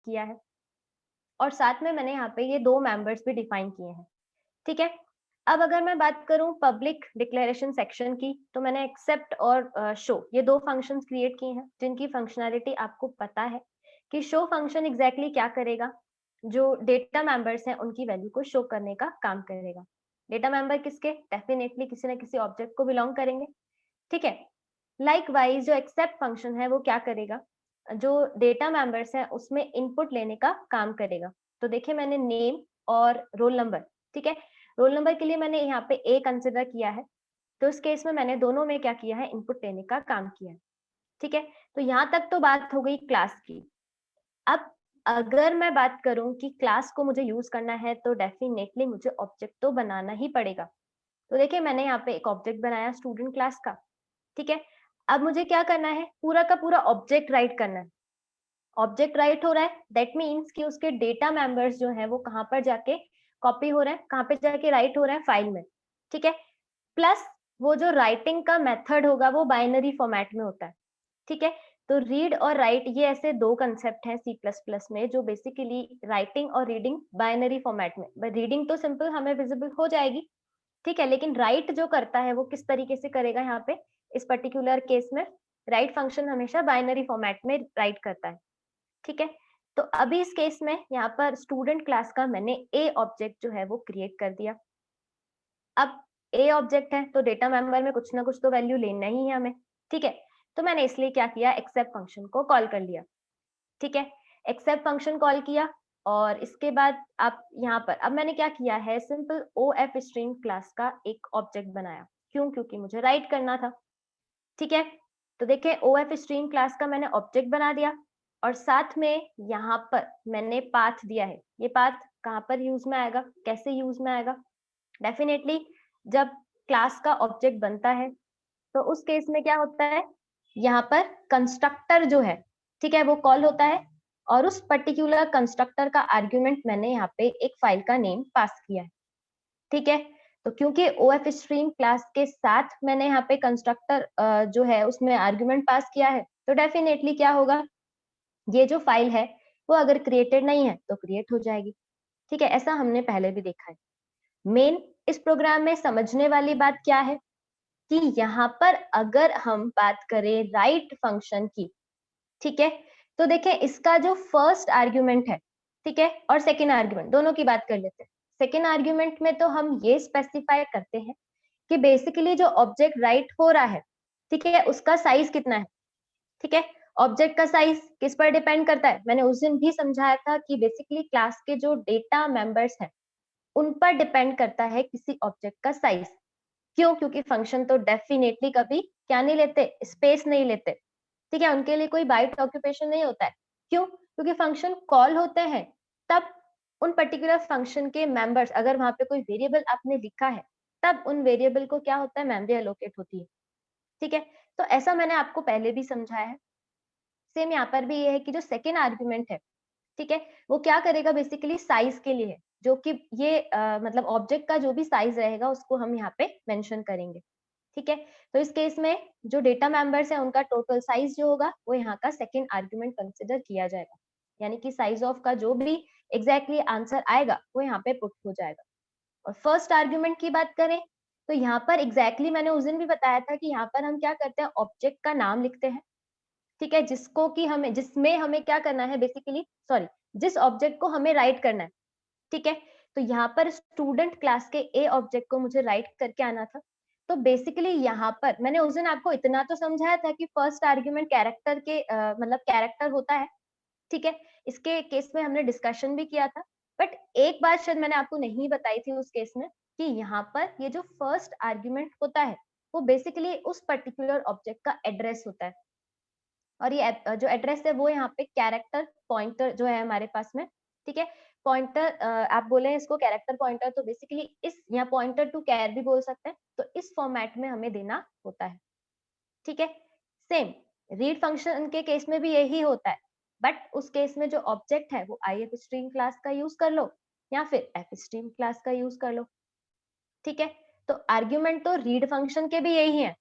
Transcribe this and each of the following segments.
किया है और साथ में मैंने यहाँ पे ये 2 मेंबर्स भी डिफाइन किए हैं, ठीक है? अब अगर मैं बात करूँ पब्लिक डिक्लेरेशन सेक्शन की, तो मैंने एक्सेप्ट और शो ये 2 फंक्शंस क्रिएट किए हैं, जिनकी फंक्शनैलिटी आपको पता है कि शो फंक्शन एग्ज़ैक्टली क्या करेगा, जो डेटा मेंबर्स हैं उनकी वैल्यू को शो करने का काम करेगा। डेटा मेंबर किसके? डेफिनिटली किसी न किसी ऑब्जेक्ट को बिलॉन्ग करेंगे, ठीक है? लाइकवाइज़ जो एक्सेप्ट फंक्शन है वो क्या करेगा? जो डेटा मेंबर्स हैं उसमें इनपुट लेने का काम करेगा। तो देखिए मैंने नेम और रोल नंबर, ठीक है? रोल नंबर के लिए मैंने यहाँ पे ए कंसिडर किया है, तो इस केस में मैंने दोनों में क्या किया है इनपुट लेने का काम किया है, ठीक है? तो यहाँ तक तो बात हो गई क्लास की। अब अगर मैं बात करूँ कि क्लास को मुझे यूज़ करना है तो डेफिनिटली मुझे ऑब्जेक्ट तो बनाना ही पड़ेगा। तो देखिए मैंने यहाँ पे एक ऑब्जेक्ट बनाया स्टूडेंट क्लास का, ठीक है? अब मुझे क्या करना है, पूरा का पूरा ऑब्जेक्ट राइट करना है। ऑब्जेक्ट राइट हो रहा है, दैट मीन्स कि उसके डेटा मेंबर्स जो हैं वो कहाँ पर जाके कॉपी हो रहे हैं, कहाँ पे जाके राइट हो रहे हैं फाइल में, ठीक है? प्लस वो जो राइटिंग का मेथड होगा वो बाइनरी फॉर्मेट में होता है, ठीक है? तो रीड और राइट ये ऐसे 2 कांसेप्ट हैं सी प्लस प्लस में जो बेसिकली राइटिंग और रीडिंग बाइनरी फॉर्मेट में, रीडिंग तो सिंपल हमें विजिबल हो जाएगी, ठीक है? लेकिन राइट जो करता है वो किस तरीके से करेगा यहाँ पे, इस पर्टिकुलर केस में राइट फंक्शन हमेशा बाइनरी फॉर्मेट में राइट करता है, ठीक है? तो अभी इस केस में यहाँ पर स्टूडेंट क्लास का मैंने ए ऑब्जेक्ट जो है वो क्रिएट कर दिया। अब ए ऑब्जेक्ट है तो डेटा मेंबर में कुछ ना कुछ तो वैल्यू लेना ही है हमें, ठीक है? तो मैंने इसलिए क्या किया एक्सेप्ट फंक्शन को कॉल कर लिया, ठीक है? एक्सेप्ट फंक्शन कॉल किया और इसके बाद आप यहाँ पर अब मैंने क्या किया है सिंपल ओएफ स्ट्रीम क्लास का एक ऑब्जेक्ट बनाया। क्यों? क्योंकि मुझे राइट करना था, ठीक है? तो देखिए ओएफ स्ट्रीम क्लास का मैंने ऑब्जेक्ट बना दिया और साथ में यहाँ पर मैंने पाथ दिया है। ये पाथ कहाँ पर यूज़ में आएगा? कैसे यूज़ में आएगा? डेफिनिटली जब क्लास का ऑब्जेक्ट बनता है, तो उस केस में क्या होता है, यहाँ पर कंस्ट्रक्टर जो है, ठीक है? वो कॉल होता है और उस पर्टिकुलर कंस्ट्रक्टर का आर्गुमेंट मैंने यहाँ पे एक फाइल का नेम पास किया है, ठीक है? तो क्योंकि ओएफ स्ट्रीम क्लास के साथ मैंने यहाँ पे कंस्ट्रक्टर जो है उसमें आर्गुमेंट पास किया है, तो डेफिनिटली क्या होगा, ये जो फाइल है, वो अगर क्रिएटेड नहीं है, तो क्रिएट हो जाएगी, ठीक है? ऐसा हमने पहले भी देखा है। मेन इस प्रोग्राम में समझने वाली बात क्या है कि यहाँ पर अगर हम बात करें राइट फंक्शन की, ठीक है? तो देखिए इसका जो फर्स्ट आर्गुमेंट है, ठीक है? और सेकंड आर्गुमेंट दोनों की बात कर लेते हैं। सेकंड आर्गुमेंट में तो हम ये स्पेसिफाई करते हैं कि बेसिकली जो ऑब्जेक्ट राइट हो रहा है, ठीक है? उसका साइज कितना है, ठीक है? ऑब्जेक्ट का साइज किस पर डिपेंड करता है? मैंने उस दिन भी समझाया था कि बेसिकली क्लास के जो डेटा मेंबर्स हैं, उन पर डिपेंड करता है किसी ऑब्जेक्ट का साइज। क्यों? क्योंकि फंक्शन तो डेफिनेटली कभी क्या नहीं लेते, स्पेस नहीं लेते, ठीक है? उनके लिए कोई बाइट ऑक्यूपेशन नहीं होता है। क्यों? क्योंकि फंक्शन कॉल होते हैं, तब उन पर्टिकुलर फंक्शन के मेंबर्स अगर वहाँ पे कोई वेरिएबल आपने लिखा है, तब उन वेरिएबल को क्या होता है मेमोरी एलोकेट होती है, ठीक है? तो ऐसा मैंने आपको पहले भी समझाया है। सेम यहाँ पर भी ये है कि जो सेकंड आर्गुमेंट है, ठीक है? वो क्या करेगा बेसिकली साइज़ के लिए है, जो कि ये मतलब ऑब्जेक्ट का जो भी साइज़ रहेगा उसको हम यहाँ पे मेंशन करेंगे, ठीक है? तो इस केस में जो डेटा मेंबर्स हैं उनका टोटल साइज़ जो होगा वो यहाँ का सेकंड आर्गुमेंट कंसिडर किया जाएगा। यानी कि साइज़ ऑफ का जो भी एग्ज़ैक्टली आंसर आएगा वो यहाँ पे पुट हो जाएगा। और फर्स्ट आर्गुमेंट की बात करें, तो यहाँ पर एग्ज़ैक्टली मैंने उस दिन भी बताया था कि यहाँ पर हम क्या करते हैं ऑब्जेक्ट का नाम लिखते हैं, ठीक है? जिसको कि हमें जिसमें हमें क्या करना है बेसिकली सॉरी जिस ऑब्जेक्ट को हमें राइट करना है, ठीक है? तो यहाँ पर स्टूडेंट क्लास के ए ऑब्जेक्ट को मुझे राइट करके आना था। तो बेसिकली यहाँ पर मैंने उस दिन आपको इतना तो समझाया था कि फर्स्ट आर्गुमेंट कैरेक्टर के मतलब कैरेक्टर होता है, ठीक है? इसके केस में हमने डिस्कशन भी किया था। बट एक बात शायद मैंने आपको नहीं बताई थी उस केस में कि यहाँ पर ये जो फर्स्ट आर्गुमेंट होता है, वो बेसिकली उस पर्टिकुलर ऑब्जेक्ट का एड्रेस होता है। और ये जो एड्रेस है वो यहाँ पे कैरेक्टर पॉइंटर जो है हमारे पास में, ठीक है? पॉइंटर आप बोले इसको कैरेक्टर पॉइंटर तो बेसिकली इस यहाँ पॉइंटर टू कैर भी बोल सकते हैं, तो इस फॉर्मेट में हमें देना होता है, ठीक है? सेम रीड फंक्शन के केस में भी यही होता है, बट उस केस में जो ऑब्जेक्ट है वो आईएफ स्ट्रीम क्लास का यूज़ कर लो या फिर एफ स्ट्रीम क्लास का यूज़ कर लो, ठीक है? तो आर्गुमेंट तो रीड फंक्शन के भी यही है,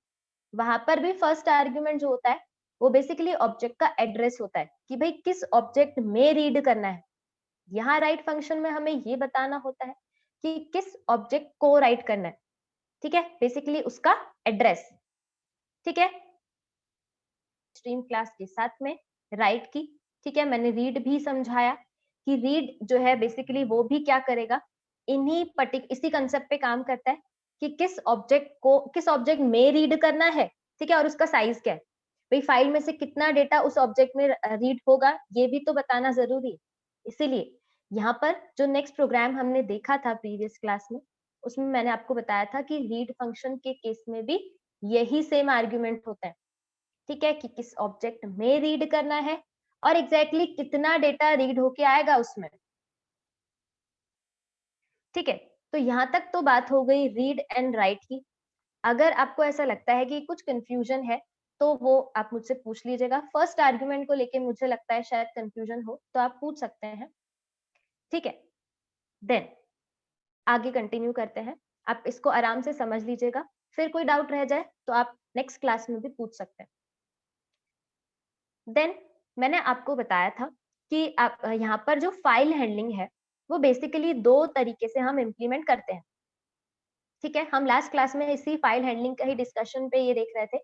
वहाँ पर भी फर्स्ट आर्गुमेंट जो होता है वो बेसिकली ऑब्जेक्ट का एड्रेस होता है कि भाई किस ऑब्जेक्ट में रीड करना है। यहाँ राइट फंक्शन में हमें ये बताना होता है कि किस ऑब्जेक्ट को राइट करना है, ठीक है, बेसिकली उसका एड्रेस, ठीक है। स्ट्रीम क्लास के साथ में राइट की, ठीक है, मैंने रीड भी समझाया कि रीड जो है बेसिकली वो भी क्या करेगा, इसी कंसेप्ट पे काम करता है कि किस ऑब्जेक्ट में रीड करना है, ठीक है, और उसका साइज क्या है, भाई फाइल में से कितना डेटा उस ऑब्जेक्ट में रीड होगा, ये भी तो बताना जरूरी है। इसीलिए यहाँ पर जो नेक्स्ट प्रोग्राम हमने देखा था प्रीवियस क्लास में, उसमें मैंने आपको बताया था कि रीड फंक्शन के केस में भी यही सेम आर्ग्यूमेंट होता है, ठीक है, कि किस ऑब्जेक्ट में रीड करना है और एग्जैक्टली कितना डेटा रीड होके आएगा उसमें, ठीक है। तो यहाँ तक तो बात हो गई रीड एंड राइट की। अगर आपको ऐसा लगता है कि कुछ कंफ्यूजन है तो वो आप मुझसे पूछ लीजिएगा। फर्स्ट आर्ग्यूमेंट को लेके मुझे लगता है शायद कंफ्यूजन हो, तो आप पूछ सकते हैं, ठीक है। देन आगे कंटिन्यू करते हैं, आप इसको आराम से समझ लीजिएगा, फिर कोई डाउट रह जाए तो आप नेक्स्ट क्लास में भी पूछ सकते हैं। देन मैंने आपको बताया था कि आप यहाँ पर जो फाइल हैंडलिंग है वो बेसिकली दो तरीके से हम इम्प्लीमेंट करते हैं, ठीक है। हम लास्ट क्लास में इसी फाइल हैंडलिंग का ही डिस्कशन पे ये देख रहे थे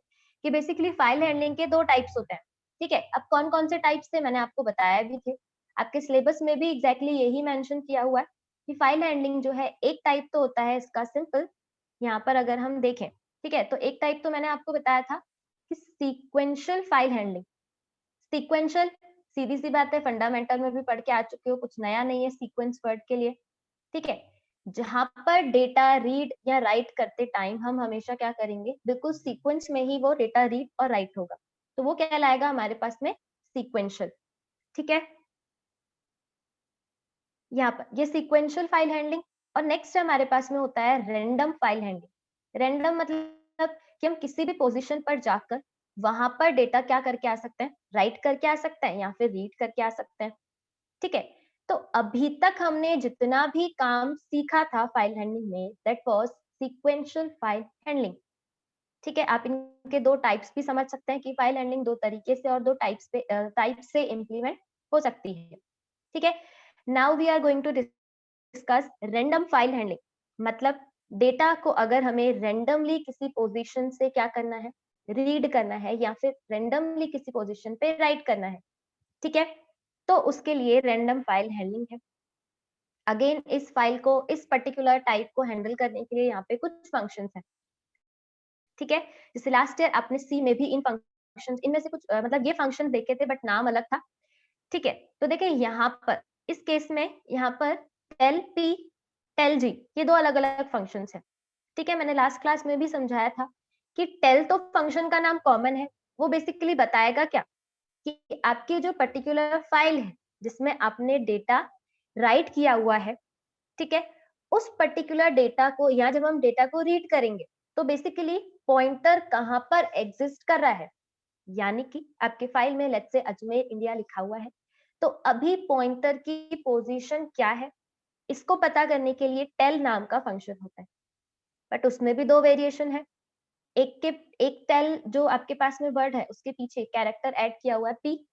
कि बेसिकली फाइल हैंडलिंग के दो टाइप्स होते हैं, ठीक है। अब कौन कौन से टाइप्स थे मैंने आपको बताया भी थे, आपके सिलेबस में भी एग्जैक्टली यही मेंशन किया हुआ है कि फाइल हैंडलिंग जो है एक टाइप तो होता है इसका सिंपल, यहाँ पर अगर हम देखें, ठीक है, तो एक टाइप तो मैंने आपको बताया था कि सीक्वेंशियल फाइल हैंडलिंग। सीक्वेंशियल सीधी सी बात है, फंडामेंटल में भी पढ़ के आ चुके हो, कुछ नया नहीं है सीक्वेंस वर्ड के लिए, ठीक है। जहां पर डेटा रीड या राइट करते टाइम हम हमेशा क्या करेंगे, बिल्कुल सीक्वेंस में ही वो डेटा रीड और राइट होगा, तो वो क्या लाएगा हमारे पास में, सीक्वेंशियल, ठीक है। यहाँ पर ये सीक्वेंशियल फाइल हैंडलिंग। और नेक्स्ट हमारे पास में होता है रैंडम फाइल हैंडलिंग। रैंडम मतलब कि हम किसी भी पोजीशन पर जाकर वहां पर डेटा क्या करके आ सकते हैं, राइट करके आ सकते हैं या फिर रीड करके आ सकते हैं, ठीक है। तो अभी तक हमने जितना भी काम सीखा था फाइल हैंडलिंग में, that was sequential file handling, ठीक है। आप इनके दो टाइप्स भी समझ सकते हैं कि फाइल हैंडलिंग दो तरीके से और दो टाइप से इम्प्लीमेंट हो सकती है, ठीक है। Now we are going to discuss random file handling. मतलब डेटा को अगर हमें रैंडमली किसी पोजीशन से क्या करना है, रीड करना है या फिर रैंडमली किसी पोजीशन पे राइट करना है, ठीक है, तो उसके लिए रैंडम फाइल हैंडलिंग है। अगेन इस फाइल को, इस पर्टिकुलर टाइप को हैंडल करने के लिए यहाँ पे कुछ फंक्शंस हैं, ठीक है। जैसे लास्ट ईयर आपने सी में भी इन फंक्शंस, इनमें से कुछ मतलब ये फंक्शन देखे थे बट नाम अलग था, ठीक है। तो देखिए यहाँ पर इस केस में यहाँ पर टेल पी टेल जी ये दो अलग अलग फंक्शंस हैं, ठीक है। मैंने लास्ट क्लास में भी समझाया था कि टेल तो फंक्शन का नाम कॉमन है, वो बेसिकली बताएगा क्या कि आपकी जो पर्टिकुलर फाइल है जिसमें आपने डेटा राइट किया हुआ है, ठीक है, उस पर्टिकुलर डेटा को, या जब हम डेटा को रीड करेंगे तो बेसिकली पॉइंटर कहाँ पर एग्जिस्ट कर रहा है। यानी कि आपके फाइल में लेट्स से अजमेर इंडिया लिखा हुआ है, तो अभी पॉइंटर की पोजीशन क्या है, इसको पता करने के लिए टेल नाम का फंक्शन होता है। बट उसमें भी दो वेरिएशन है, एक टेल जो आपके पास में वर्ड है उसके पीछे कैरेक्टर ऐड किया हुआ है पी,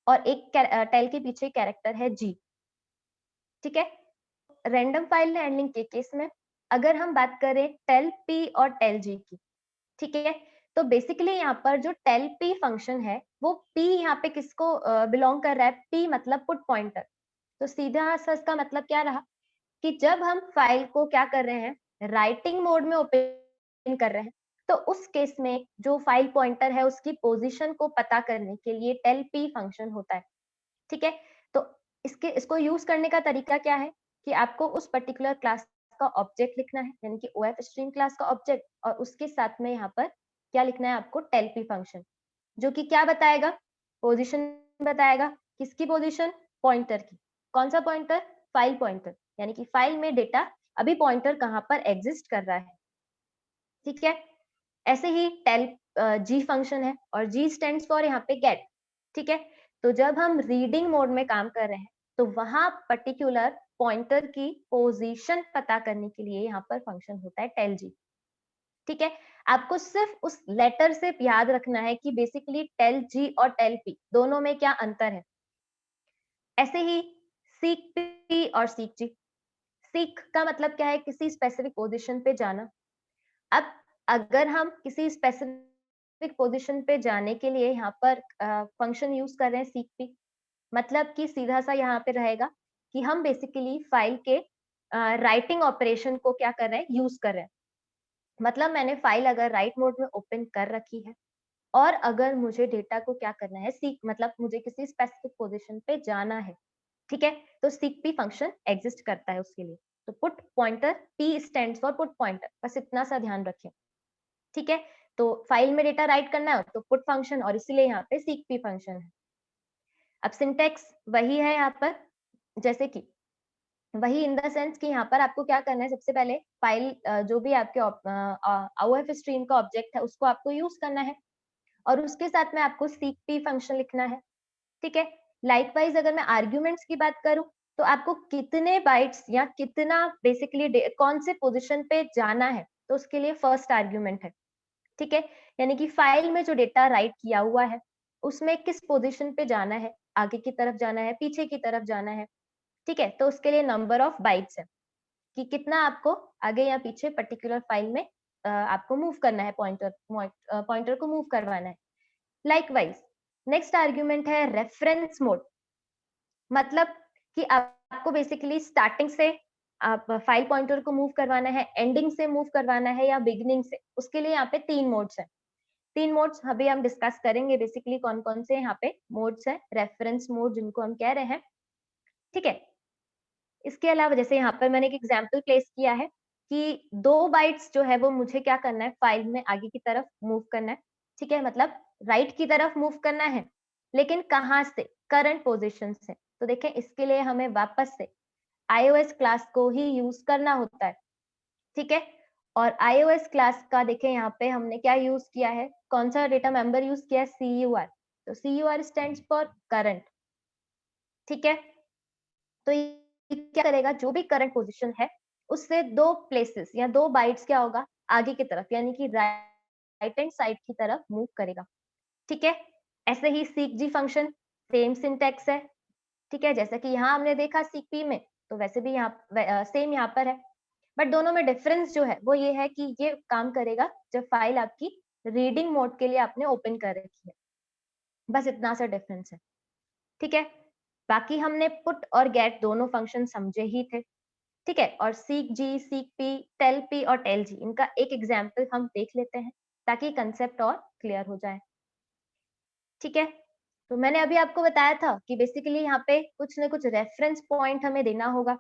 और एक टेल के पीछे कैरेक्टर है जी, ठीक है। रैंडम फाइल हैंडलिंग के केस में अगर हम बात करें टेल पी और टेल जी की, ठीक है, तो बेसिकली यहाँ पर जो टेल पी फंक्शन है वो पी यहाँ पे किसको बिलोंग कर रहा है, पी मतलब पुट पॉइंटर। तो सीधा सा इसका मतलब क्या रहा कि जब हम फाइल को क्या कर रहे हैं, राइटिंग मोड में ओपन कर रहे हैं, तो उस केस में जो फाइल पॉइंटर है उसकी पोजीशन को पता करने के लिए टेल पी फंक्शन होता है, ठीक है। तो इसको यूज करने का तरीका क्या है कि आपको उस पर्टिकुलर क्लास का ऑब्जेक्ट लिखना है, यानी कि ओएफ स्ट्रीम क्लास का ऑब्जेक्ट, और उसके साथ में यहाँ पर क्या लिखना है आपको, टेल पी फंक्शन, जो कि क्या बताएगा, पोजीशन बताएगा। किसकी पोजीशन, पॉइंटर की। कौन सा पॉइंटर, फाइल पॉइंटर, यानी कि फाइल में डेटा अभी पॉइंटर कहाँ पर एग्जिस्ट कर रहा है, ठीक है। ऐसे ही टेल जी फंक्शन है और जी स्टैंड्स फॉर यहाँ पे गेट, ठीक है। तो जब हम रीडिंग मोड में काम कर रहे हैं तो वहां पर्टिकुलर पॉइंटर की पोजीशन पता करने के लिए यहाँ पर फंक्शन होता है टेल जी, ठीक है। आपको सिर्फ उस लेटर से याद रखना है कि बेसिकली टेल जी और टेल पी दोनों में क्या अंतर है। ऐसे ही सीक पी और सीक जी। सीक का मतलब क्या है, किसी स्पेसिफिक पोजीशन पे जाना। अब अगर हम किसी स्पेसिफिक पोजीशन पे जाने के लिए यहाँ पर फंक्शन यूज कर रहे हैं सीक पी, मतलब कि सीधा सा यहाँ पे रहेगा कि हम बेसिकली फाइल के राइटिंग ऑपरेशन को क्या कर रहे हैं, यूज कर रहे हैं। मतलब मैंने फाइल अगर राइट मोड में ओपन कर रखी है और अगर मुझे डेटा को क्या करना है, सीक मतलब मुझे किसी स्पेसिफिक पोजीशन पे जाना है, ठीक है, तो सीक पी फंक्शन एग्जिस्ट करता है उसके लिए। तो put pointer, P stands for put pointer, बस इतना सा ध्यान रखें, ठीक है। तो फाइल में डेटा राइट करना है तो पुट फंक्शन, और इसीलिए यहाँ पे सीक पी फंक्शन है। अब सिंटेक्स वही है यहाँ पर, जैसे कि वही इन द सेंस कि यहाँ पर आपको क्या करना है, सबसे पहले फाइल जो भी आपके OOF स्ट्रीम का ऑब्जेक्ट है उसको आपको यूज करना है और उसके साथ में आपको सीक पी फंक्शन लिखना है, ठीक है। लाइकवाइज अगर मैं आर्ग्यूमेंट्स की बात करूं तो आपको कितने बाइट्स या कितना बेसिकली कौन से पोजीशन पे जाना है, तो उसके लिए फर्स्ट आर्ग्यूमेंट है, ठीक है। यानी कि फाइल में जो डेटा राइट किया हुआ है उसमें किस पोजीशन पे जाना है, आगे की तरफ जाना है, पीछे की तरफ जाना है, ठीक है। तो उसके लिए नंबर ऑफ बाइट्स है कि कितना आपको आगे या पीछे पर्टिकुलर फाइल में आपको मूव करना है, पॉइंटर को मूव करवाना है। लाइकवाइज नेक्स्ट आर्ग्यूमेंट है रेफरेंस मोड, मतलब कि आपको बेसिकली स्टार्टिंग से आप फाइल पॉइंटर को मूव करवाना है, एंडिंग से मूव करवाना है या बिगिनिंग से, उसके लिए यहाँ पे 3 मोड्स हैं। 3 मोड्स अभी हम डिस्कस करेंगे बेसिकली कौन-कौन से यहाँ पे मोड्स हैं, रेफरेंस मोड जिनको हम कह रहे हैं, ठीक है। इसके अलावा जैसे यहाँ पर मैंने एक एग्जांपल प्लेस किया है कि 2 बाइट्स जो है वो मुझे क्या करना है, फाइल में आगे की तरफ मूव करना है, ठीक है, मतलब राइट की तरफ मूव करना है, लेकिन कहाँ से, करंट पोजीशन से। तो देखें इसके लिए हमें वापस से iOS क्लास को ही यूज करना होता है, ठीक है। और iOS क्लास का देखें यहाँ पे हमने क्या यूज किया है, कौन सा डेटा मेंबर यूज किया है, CUR। तो CUR स्टैंड्स फॉर करंट, ठीक है। तो ये क्या करेगा, जो भी करंट पोजीशन है उससे 2 प्लेसेस या 2 बाइट्स क्या होगा, आगे की तरफ यानी कि राइट हैंड साइड की तरफ मूव करेगा, ठीक है। ऐसे ही सीक जी फंक्शन सेम सिंटैक्स है, ठीक है, जैसा कि यहाँ हमने देखा सीक पी में, तो वैसे भी यहाँ सेम यहाँ पर है। बट दोनों में डिफरेंस जो है वो ये है कि ये काम करेगा जब फाइल आपकी रीडिंग मोड के लिए आपने ओपन कर रखी है, बस इतना सा डिफरेंस है, ठीक है। बाकी हमने पुट और गेट दोनों फंक्शन समझे ही थे, ठीक है। और सीक जी, सीक पी, टेल पी और टेल जी, इनका एक एग्जाम्पल हम देख लेते हैं ताकि कंसेप्ट और क्लियर हो जाए, ठीक है। तो मैंने अभी आपको बताया था कि बेसिकली यहाँ पे कुछ ना कुछ रेफरेंस पॉइंट हमें देना होगा।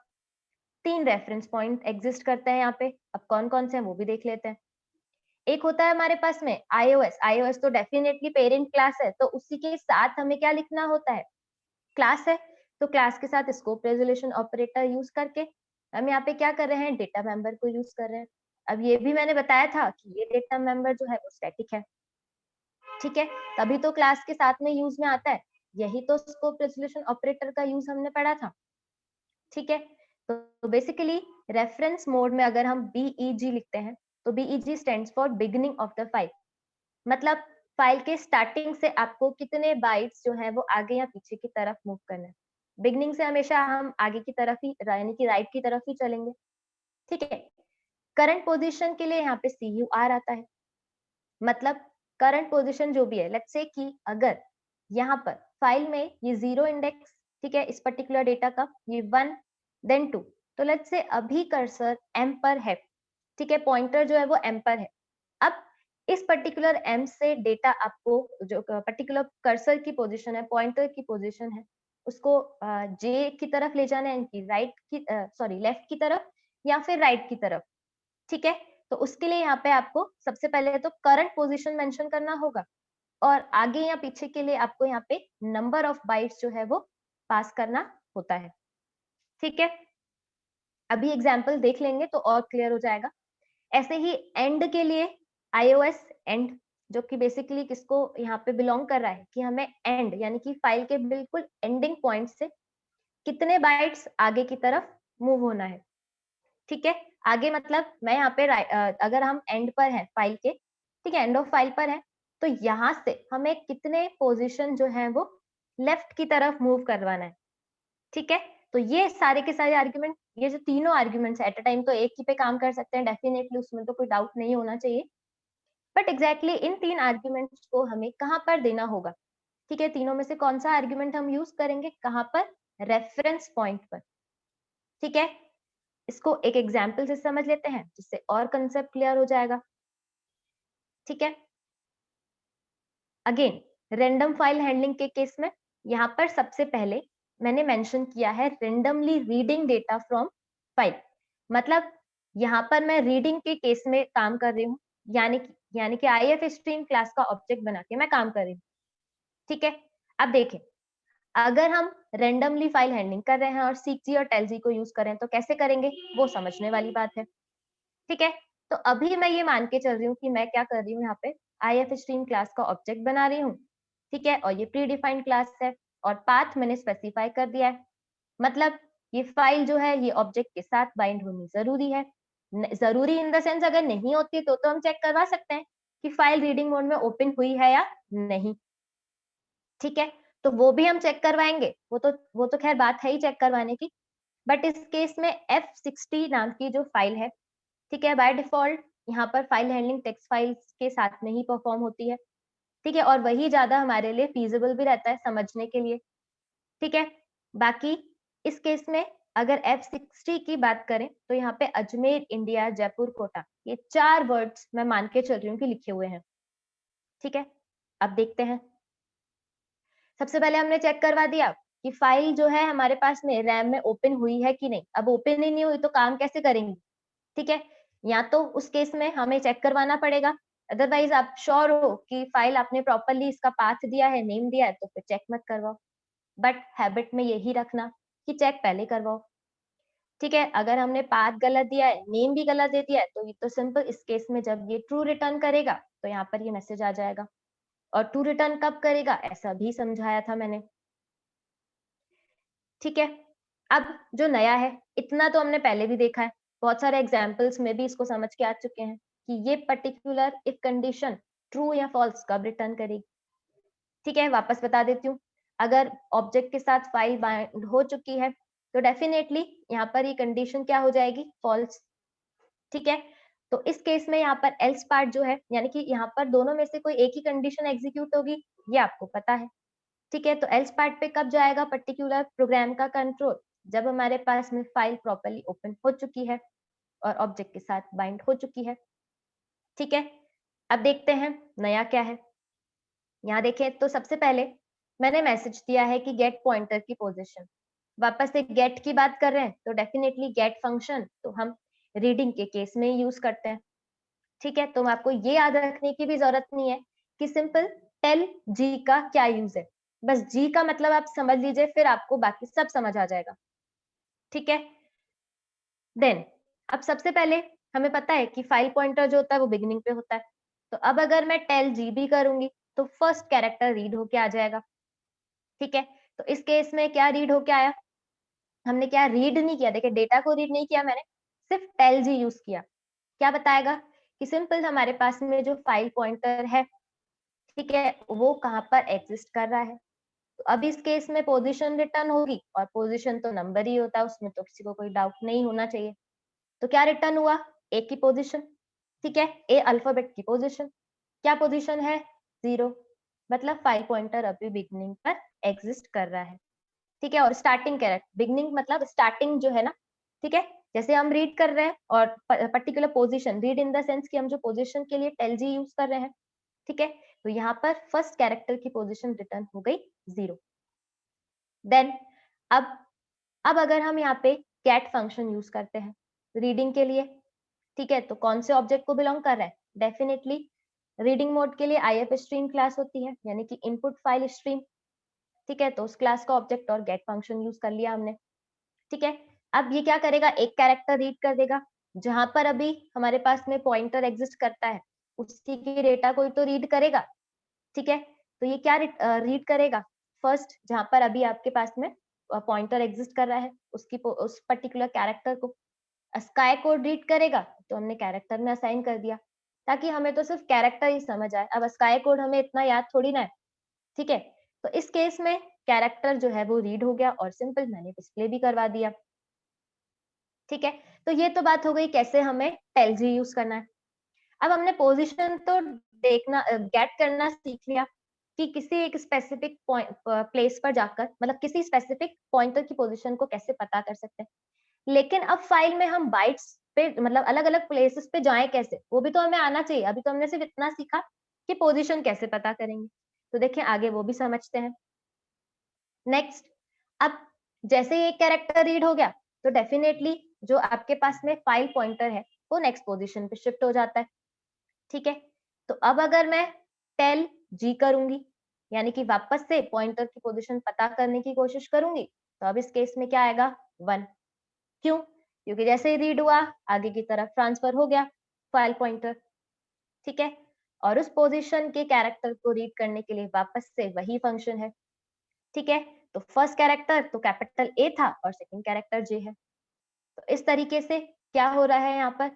3 रेफरेंस पॉइंट एग्जिस्ट करते हैं यहाँ पे, अब कौन-कौन से हैं वो भी देख लेते हैं। एक होता है हमारे पास में iOS तो डेफिनेटली पेरेंट क्लास है, तो उसी के साथ हमें क्या लिखना होता है, क्लास है, तो क्लास के साथ स्कोप रेजोल्यूशन ऑपरेटर यूज करके हम यहाँ पे क्या कर रहे हैं, डेटा मेंबर को यूज कर रहे हैं। अब ये भी मैंने बताया था कि ये डेटा मेंबर जो है वो स्टैटिक है, ठीक है, तभी तो क्लास के साथ में यूज में आता है, यही तो स्कोप रेजोल्यूशन ऑपरेटर का यूज हमने पढ़ा था, ठीक है। तो बेसिकली रेफरेंस मोड में अगर हम बीईजी लिखते हैं तो BEG stands for beginning of the file, मतलब फाइल के स्टार्टिंग से आपको कितने बाइट्स जो है वो आगे या पीछे की तरफ मूव करना है। बिगनिंग से हमेशा हम आगे की तरफ ही यानी कि राइट की तरफ ही चलेंगे, ठीक है। करंट पोजीशन के लिए यहाँ पे CUR आता है, मतलब करंट पोजीशन जो भी है, लेट्स से कि अगर यहाँ पर फाइल में ये 0 इंडेक्स, ठीक है, इस पर्टिकुलर डेटा का ये 1 देन 2, तो लेट्स से अभी कर्सर M पर है, ठीक है, पॉइंटर जो है वो M पर है। अब इस पर्टिकुलर M से डेटा आपको जो पर्टिकुलर कर्सर की पोजीशन है, पॉइंटर की पोजीशन है, उसको J की तरफ ले जाना है, यानी राइट की सॉरी लेफ्ट की तरफ या फिर राइट की तरफ, ठीक है। तो उसके लिए यहाँ पे आपको सबसे पहले तो करंट पोजीशन मेंशन करना होगा और आगे या पीछे के लिए आपको यहाँ पे नंबर ऑफ बाइट्स जो है वो पास करना होता है, ठीक है। अभी एग्जाम्पल देख लेंगे तो और क्लियर हो जाएगा। ऐसे ही एंड के लिए iOS एंड, जो कि बेसिकली किसको यहाँ पे बिलोंग कर रहा है कि हमें एंड यानी कि फाइल के बिल्कुल एंडिंग पॉइंट से कितने बाइट्स आगे की तरफ मूव होना है, ठीक है। आगे मतलब मैं यहाँ पे अगर हम एंड पर हैं फाइल के, ठीक है, एंड ऑफ फाइल पर है, तो यहाँ से हमें कितने पोजीशन जो है वो लेफ्ट की तरफ मूव करवाना है, ठीक है। तो ये सारे के सारे आर्ग्यूमेंट, ये जो तीनों आर्ग्यूमेंट्स एट अ टाइम तो एक ही पे काम कर सकते हैं डेफिनेटली, उसमें तो कोई डाउट नहीं होना चाहिए। बट एग्जैक्टली इन 3 आर्ग्यूमेंट्स को हमें कहाँ पर देना होगा, ठीक है। तीनों में से कौन सा आर्ग्यूमेंट हम यूज करेंगे, कहाँ पर, रेफरेंस पॉइंट पर, ठीक है। इसको एक एग्जाम्पल से समझ लेते हैं जिससे और कंसेप्ट क्लियर हो जाएगा, ठीक है। अगेन रैंडम फाइल हैंडलिंग के केस में यहाँ पर सबसे पहले मैंने मेंशन किया है randomly reading data from file, मतलब यहाँ पर मैं रीडिंग के केस में काम कर रही हूँ, यानी कि आईएफ स्ट्रीम क्लास का ऑब्जेक्ट बना के मैं काम कर रही हूँ, ठीक है। अब देखें, अगर हम रेंडमली फाइल हैंडलिंग कर रहे हैं और सीक और टेलजी को यूज करें तो कैसे करेंगे, वो समझने वाली बात है, ठीक है। तो अभी मैं ये मान के चल रही हूँ कि मैं क्या कर रही हूँ, यहाँ पे आईएफ स्ट्रीम क्लास का ऑब्जेक्ट बना रही हूँ, ठीक है, और ये प्री डिफाइंड क्लास है और पाथ मैंने स्पेसिफाई कर दिया है, मतलब ये फाइल जो है ये ऑब्जेक्ट के साथ बाइंड होनी जरूरी है। जरूरी इन द सेंस अगर नहीं होती तो हम चेक करवा सकते हैं कि फाइल रीडिंग मोड में ओपन हुई है या नहीं, ठीक है। तो वो भी हम चेक करवाएंगे, वो तो खैर बात है ही चेक करवाने की। बट इस केस में F60 नाम की जो फाइल है, ठीक है, बाय डिफॉल्ट यहाँ पर फाइल हैंडलिंग टेक्स्ट फाइल्स के साथ में ही परफॉर्म होती है, ठीक है, और वही ज्यादा हमारे लिए फीजिबल भी रहता है समझने के लिए, ठीक है। बाकी इस केस में अगर F60 की बात करें तो यहाँ पे अजमेर, इंडिया, जयपुर, कोटा, ये 4 वर्ड्स मैं मान के चल रही हूँ कि लिखे हुए हैं, ठीक है। अब देखते हैं, सबसे पहले हमने चेक करवा दिया कि फाइल जो है हमारे पास में रैम में ओपन हुई है कि नहीं। अब ओपन ही नहीं हुई तो काम कैसे करेंगे, ठीक है। या तो उस केस में हमें चेक करवाना पड़ेगा, अदरवाइज आप श्योर हो कि फाइल आपने प्रॉपरली इसका पाथ दिया है, नेम दिया है, तो फिर चेक मत करवाओ। बट हैबिट में यही रखना कि चेक पहले करवाओ, ठीक है। अगर हमने पाथ गलत दिया है, नेम भी गलत दे दिया है, तो ये तो सिंपल, इस केस में जब ये ट्रू रिटर्न करेगा तो यहाँ पर ये मैसेज आ जाएगा। और ट्रू रिटर्न कब करेगा ऐसा भी समझाया था मैंने, ठीक है। अब जो नया है, इतना तो हमने पहले भी देखा है, बहुत सारे एग्जाम्पल्स में भी इसको समझ के आ चुके हैं कि ये पर्टिकुलर इफ कंडीशन ट्रू या फॉल्स कब रिटर्न करेगी, ठीक है। वापस बता देती हूँ, अगर ऑब्जेक्ट के साथ फाइल बाइंड हो चुकी है तो डेफिनेटली यहाँ पर ये कंडीशन क्या हो जाएगी, फॉल्स, ठीक है। तो इस केस में यहाँ पर एल्स पार्ट जो है, यानी कि यहाँ पर दोनों में से कोई एक ही कंडीशन एग्जीक्यूट होगी, ये आपको पता है, ठीक है। तो एल्स पार्ट पे कब जाएगा पर्टिकुलर प्रोग्राम का कंट्रोल, जब हमारे पास में फाइल प्रॉपर्ली ओपन हो चुकी है और ऑब्जेक्ट के साथ बाइंड हो चुकी है, ठीक है। अब देखते हैं नया क्या है। यहाँ देखें तो सबसे पहले मैंने मैसेज दिया है कि गेट पॉइंटर की पोजीशन, वापस से गेट की बात कर रहे हैं तो डेफिनेटली गेट फंक्शन तो हम रीडिंग के केस में यूज करते हैं, ठीक है। तो आपको ये याद रखने की भी जरूरत नहीं है कि सिंपल टेल जी का क्या यूज है, बस जी का मतलब आप समझ लीजिए, फिर आपको बाकी सब समझ आ जाएगा, ठीक है। देन अब सबसे पहले हमें पता है कि फाइल पॉइंटर जो होता है वो बिगिनिंग पे होता है, तो अब अगर मैं टेल जी भी करूंगी तो फर्स्ट कैरेक्टर रीड होके आ जाएगा, ठीक है। तो इस केस में क्या रीड होके आया, हमने क्या रीड नहीं किया, देखिए डेटा को रीड नहीं किया मैंने, सिर्फ टेल जी यूज किया। क्या बताएगा कि सिंपल हमारे पास में जो फाइल पॉइंटर है, ठीक है, वो कहाँ पर एग्जिस्ट कर रहा है। तो अब इस केस में पोजीशन रिटर्न होगी और पोजीशन तो नंबर ही होता है, उसमें तो किसी को कोई डाउट नहीं होना चाहिए। तो क्या रिटर्न हुआ, ए की पोजीशन, ठीक है, ए अल्फाबेट की पोजीशन, क्या पोजीशन है, 0, मतलब फाइल पॉइंटर अभी बिगनिंग पर एग्जिस्ट कर रहा है, ठीक है। और स्टार्टिंग कैरेक्टर, बिगनिंग मतलब स्टार्टिंग जो है ना, ठीक है, जैसे हम रीड कर रहे हैं और particular position, read in the sense कि हम जो पोजीशन के लिए टेल जी यूज कर रहे हैं, ठीक है। तो यहाँ पर फर्स्ट कैरेक्टर की पोजीशन रिटर्न हो गई 0। देन अब अब अगर हम यहाँ पे गेट फंक्शन यूज करते हैं रीडिंग के लिए, ठीक है, तो कौन से ऑब्जेक्ट को बिलोंग कर रहा है, डेफिनेटली रीडिंग मोड के लिए आईएफ स्ट्रीम क्लास होती है, यानी कि इनपुट फाइल स्ट्रीम, ठीक है। तो उस क्लास का ऑब्जेक्ट और गेट फंक्शन यूज कर लिया हमने, ठीक है। अब ये क्या करेगा, एक कैरेक्टर रीड कर देगा, जहां पर अभी हमारे पास में पॉइंटर एग्जिस्ट करता है उसी की डेटा को तो रीड करेगा, ठीक है। तो ये क्या रीड करेगा, फर्स्ट जहां पर अभी आपके पास में पॉइंटर एग्जिस्ट कर रहा है उस पर्टिकुलर कैरेक्टर को, स्काई कोड रीड करेगा तो हमने कैरेक्टर में असाइन कर दिया, ताकि हमें तो सिर्फ कैरेक्टर ही समझ आए। अब स्काई कोड हमें इतना याद थोड़ी ना है, ठीक है? तो इस केस में कैरेक्टर जो है वो रीड हो गया और सिंपल मैंने डिस्प्ले भी करवा दिया, ठीक है? तो ये तो बात हो गई कैसे हमें टेलजी यूज़ करना है। अब हमने पोज़ीशन तो देखना गेट करना सीख लिया कि किसी एक स्पेसिफिक प्लेस पर जाकर मतलब किसी स्पेसिफिक पॉइंटर की पोज़ीशन को कैसे पता कर सकते हैं। लेकिन अब फाइल में हम बाइट्स पे मतलब अलग-अलग प्लेसेस पे जाएँ कैसे? वो भी तो हमें आना चाहिए। अभी तो हमने सिर्फ इतना सीखा कि पोज़ीशन कैसे पता करेंगे। तो देखिए आगे वो भी समझते हैं। नेक्स्ट, अब जैसे ही एक कैरेक्टर रीड हो गया, तो डेफिनिटली जो आपके पास में फाइल पॉइंटर है, वो नेक्स्ट पोज़ीशन पे शिफ्ट हो जाता है। ठीक है? तो अब अगर मैं टेल जी करूँगी, यानी कि वापस से पॉइंटर की पोज़ीशन पता करने की कोशिश करूँगी, तो अब इस केस में क्या आएगा 1 क्यों? क्योंकि जैसे ही रीड हुआ, आगे की तरफ ट्रांसफर हो गया फाइल पॉइंटर, ठीक है? और उस पोज़ीशन के कैरेक्टर को रीड करने के लिए वापस से वही फंक्शन है, ठीक है? तो फर्स्ट कैरेक्टर तो कैपिटल ए था और सेकंड कैरेक्टर जे है। तो इस तरीके से क्या हो रहा है यहाँ पर,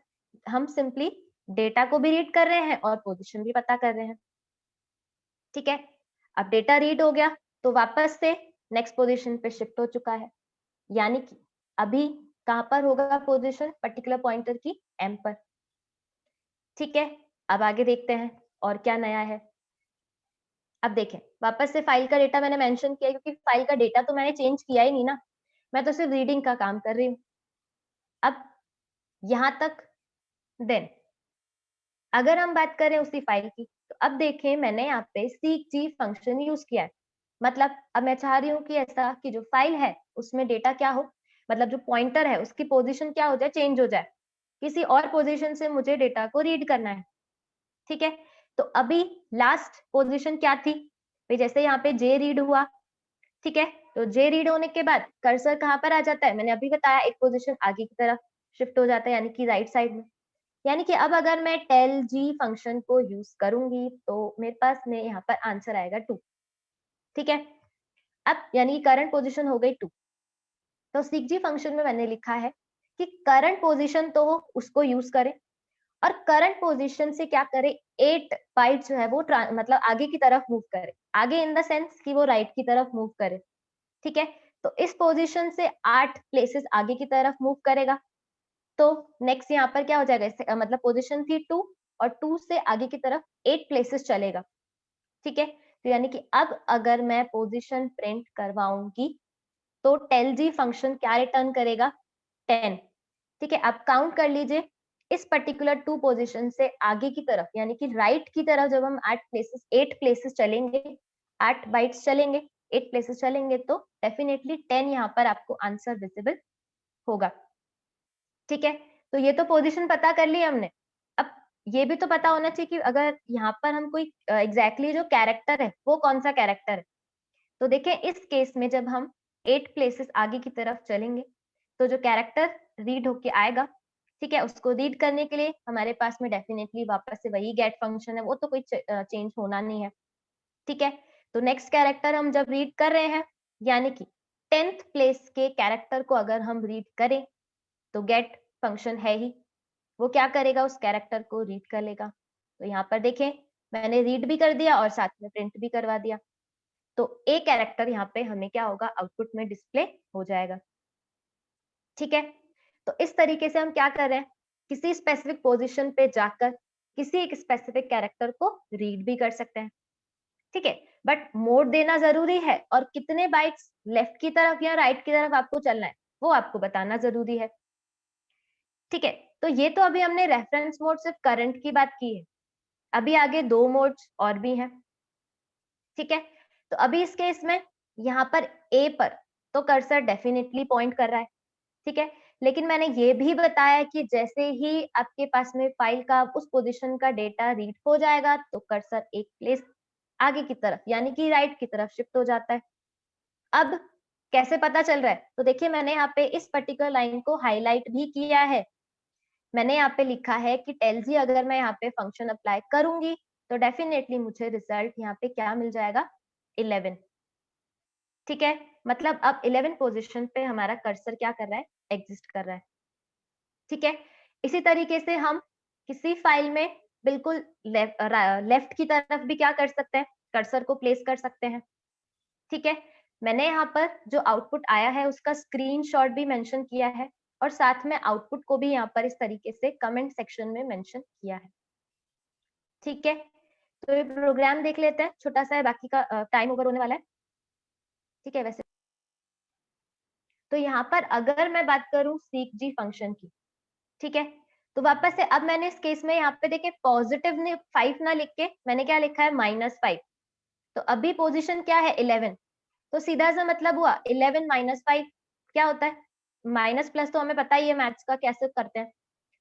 हम सिंपली डेटा को भी रीड कर रहे हैं और पोज़ीशन भी पता कर रहे हैं, ठीक है? अब डेटा रीड हो गया, तो वापस से नेक्स्ट पोज़ीशन पे शिफ्ट हो चुका है, यानी कि अभी कहाँ पर होगा पोज़ीशन पर्टिकुलर पॉइंटर की एम पर, ठीक है? अब आगे देखते हैं और क्या नया है। अब देखें, वापस से फाइल का डेटा मैंने मेंशन किया क्योंकि फाइल का डेटा तो मैंने चेंज किया ही नहीं ना, मैं तो सिर्फ रीडिंग का काम कर रही हूँ। अब यहाँ तक देन अगर हम बात करें उसी फाइल की, तो अब देखें मैंने यहाँ पे seekg फंक्शन यूज़ किया है। मतलब अब मैं चाह रही हूँ कि ऐसा कि जो फाइल है, उसमें डेटा क्या हो, मतलब जो पॉइंटर है, उसकी पोज़ीशन क्या हो जाए, चेंज हो जाए। किसी और पोज़ीशन से मुझे डेटा को रीड करना है, ठीक है? तो अभी लास्ट पोज़ीशन क्या थी? भई जैसे यहाँ पे j रीड हुआ, ठीक है? तो j रीड होने के बाद कर्सर कहाँ पर आ जाता है? मैंने अभी बताया एक पोज़ीशन आगे की तरफ शिफ्ट हो जाता है, यानी कि राइट साइड में। यानी कि अब अगर मैं टेल जी फंक्शन को यूज़ करूँगी, तो मेरे पास में यहाँ पर आंसर आएगा 2, ठीक है? अब यानी कि करंट पोज़ीशन हो गई 2। तो सीखजी फंक्शन में मैंने लिखा है कि करंट पोज़ीशन तो वो उसको यूज़ करे और करंट पोज़ीशन से क्या करे 8 बाइट जो है वो मतलब आगे की तरफ मूव करे। आगे इन द सेंस कि वो राइट की तरफ मूव करे, ठीक है? तो इस पोज़ीशन से 8 प्लेसेस आगे की तरफ मूव करेगा। तो नेक्स्ट यहाँ पर क्या हो जाएगा मतलब पोज़ीशन थी 2 और 2 से आगे की तरफ 8 प्लेसेस चलेगा, ठीक है? तो यानी कि अब अगर मैं पोज़ीशन प्रिंट करवाऊँगी, तो टेलजी फंक्शन क्या रिटर्न करेगा 10, ठीक है? अब काउंट कर लीजिए, इस पर्टिकुलर 2 पोज़ीशन से आगे की तरफ यानी कि राइट की तरफ जब हम 8 प्लेसेस चलेंगे, 8 बाइट्स चलेंगे, 8 प्लेसेस चलेंगे तो डेफिनिटली 10 यहाँ पर आपको आंसर विज़िबल होगा। ठीक है? तो ये तो पोज़ीशन पता कर ली हमने। अब ये भी तो पता होना चाहिए कि अगर यहाँ पर हम कोई एग्ज़ैक्टली जो कैरेक्टर है, वो कौन-सा कैरेक्टर है। तो देखिए इस केस में जब हम 8 प्लेसेस आगे की तरफ चलेंगे, तो जो कैरेक्टर रीड होके आएगा, ठीक है? उसको रीड करने के लिए हमारे पास में डेफ़िनेटली वापस से वही गेट फंक्शन है, वो तो कोई चेंज होना नहीं है, ठीक है? तो नेक्स्ट कैरेक्टर हम जब रीड कर रहे हैं, यानी कि 10th प्लेस के कैरेक्टर को अगर हम रीड करें, तो गेट फंक्शन है ही, वो क्या करेगा उस कैरेक्टर को रीड कर लेगा। तो यहाँ पर देखें मैंने रीड भी कर दिया और साथ में प्रिंट भी करवा दिया। तो ए कैरेक्टर यहाँ पे हमें क्या होगा आउटपुट में डिस्प्ले हो जाएगा। ठीक है? तो इस तरीके से हम क्या कर रहे हैं, किसी स्पेसिफिक पोज़ीशन पे जाकर किसी एक स्पेसिफिक कैरेक्टर को रीड भी कर सकते हैं। ठीक है? बट मोड देना ज़रूरी है और कितने बाइट्स लेफ्ट की तरफ या राइट की तरफ आपको चलना है, वो आपको बताना ज़रूरी है। ठीक है? तो ये तो अभी हमने रेफरेंस मोड सिर्फ करंट की बात की है। अभी आगे 2 मोड्स और भी हैं, ठीक है? तो अभी इस केस में यहाँ पर ए पर तो कर्सर डेफिनिटली पॉइंट कर रहा है, ठीक है? लेकिन मैंने ये भी बताया कि जैसे ही आपके पास में फाइल का उस पोज़ीशन का डेटा रीड हो जाएगा, तो कर्सर एक प्लेस आगे की तरफ यानी कि राइट की तरफ शिफ्ट हो जाता है। अब कैसे पता चल रहा है? तो देखिए मैंने यहाँ पे इस पर्टिकुलर लाइन को हाइलाइट भी किया है। मैंने यहाँ पे लिखा है कि टेलजी अगर मैं यहाँ पे फंक्शन अप्लाई करूँगी, तो डेफिनिटली मुझे रिजल्ट यहाँ पे क्या मिल जाएगा 11, ठीक है? मतलब अब 11 पोज़ीशन पे हमारा कर्सर क्या कर रहा है? एग्ज़िस्ट कर रहा है, ठीक है? इसी तरीके से हम किसी फाइल में बिल्कुल लेफ्ट की तरफ भी क्या कर सकते हैं, कर्सर को प्लेस कर सकते हैं। ठीक है, मैंने यहाँ पर जो आउटपुट आया है उसका स्क्रीनशॉट भी मेंशन किया है और साथ में आउटपुट को भी यहाँ पर इस तरीके से कमेंट सेक्शन में मेंशन किया है। ठीक है, तो ये प्रोग्राम देख लेते हैं, छोटा सा है, बाकी का टाइम ओवर होने वाला है। ठीक है, वैसे तो यहाँ पर अगर मैं बात करूं सीक जी फंक्शन की, ठीक है, तो वापस से अब मैंने इस केस में यहाँ पे देखे पॉजिटिव ने 5 ना लिख के मैंने क्या लिखा है -5, तो अभी पोजीशन क्या है 11, तो सीधा सा मतलब हुआ 11 -5 क्या होता है, माइनस प्लस तो हमें पता ही है मैथ्स का कैसे करते हैं,